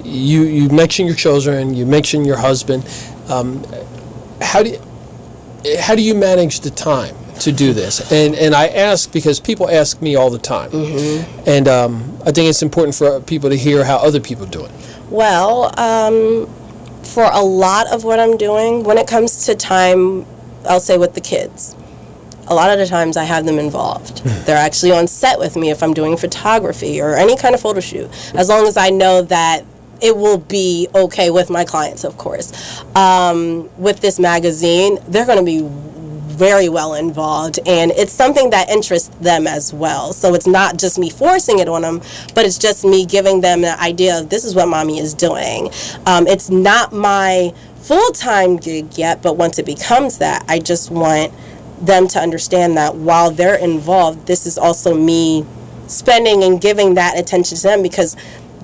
You mentioned your children, you mentioned your husband. How do you manage the time to do this? And I ask because people ask me all the time. And I think it's important for people to hear how other people do it. Well, for a lot of what I'm doing, when it comes to time, I'll say with the kids, a lot of the times I have them involved. They're actually on set with me if I'm doing photography or any kind of photo shoot, as long as I know that it will be okay with my clients, of course. With this magazine, they're going to be very well involved, and it's something that interests them as well. So it's not just me forcing it on them, but it's just me giving them the idea of this is what mommy is doing. It's not my full-time gig yet, but once it becomes that, I just want them to understand that while they're involved, this is also me spending and giving that attention to them, because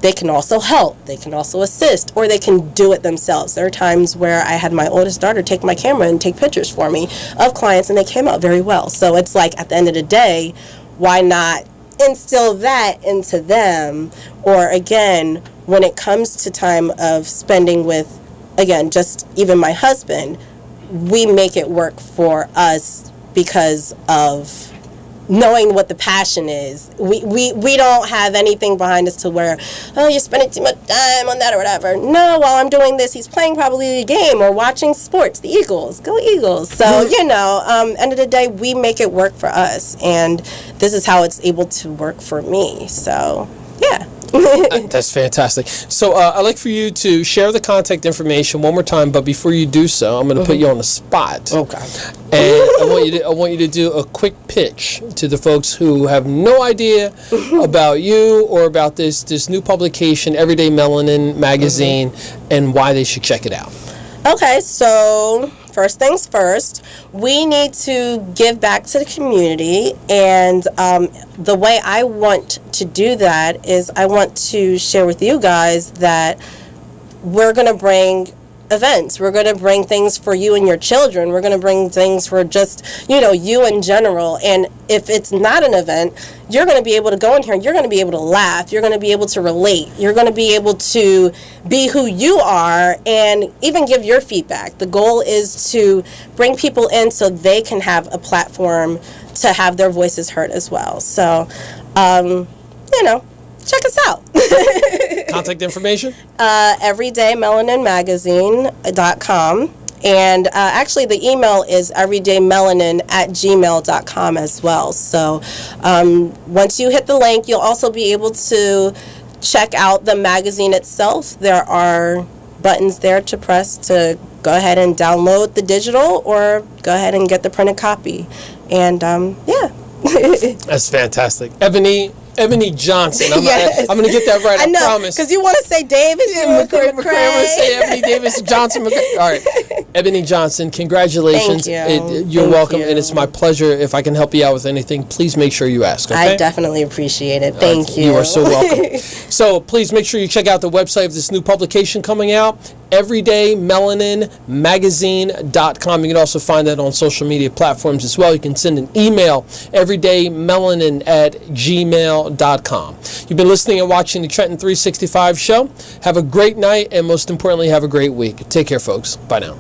they can also help, they can also assist, or they can do it themselves. There are times where I had my oldest daughter take my camera and take pictures for me of clients, and they came out very well. So it's like, at the end of the day, why not instill that into them? Or again, when it comes to time of spending with, again, just even my husband, we make it work for us because of knowing what the passion is. We don't have anything behind us to where, oh, you're spending too much time on that or whatever. No, while I'm doing this, he's playing probably a game or watching sports, the Eagles. Go Eagles. So, end of the day, we make it work for us. And this is how it's able to work for me. So, yeah. That's fantastic. So I'd like for you to share the contact information one more time, but before you do so, I'm going to put you on the spot. Okay. And I want you to do a quick pitch to the folks who have no idea about you or about this new publication, Everyday Melanin magazine, and why they should check it out. Okay, so first things first, we need to give back to the community, and the way I want to do that is I want to share with you guys that we're going to bring events. We're going to bring things for you and your children. We're going to bring things for just, you in general. And if it's not an event, you're going to be able to go in here and you're going to be able to laugh. You're going to be able to relate. You're going to be able to be who you are and even give your feedback. The goal is to bring people in so they can have a platform to have their voices heard as well. So, check us out. Contact information? everydayMelaninMagazine.com. And actually, the email is everydaymelanin@gmail.com as well. So once you hit the link, you'll also be able to check out the magazine itself. There are buttons there to press to go ahead and download the digital or go ahead and get the printed copy. And yeah. That's fantastic. Ebony Johnson. I'm going to get that right. I know, promise. Because you want to say Davis. Yeah, McCray. I want to say Ebony Davis Johnson. McCray. All right. Ebony Johnson, congratulations. Thank you. You're Thank welcome, you. and it's my pleasure. If I can help you out with anything, please make sure you ask, okay? I definitely appreciate it. Thank you. You are so welcome. So please make sure you check out the website of this new publication coming out, everydaymelaninmagazine.com. You can also find that on social media platforms as well. You can send an email, everydaymelanin@gmail.com. You've been listening and watching the Trenton 365 show. Have a great night, and most importantly, have a great week. Take care, folks. Bye now.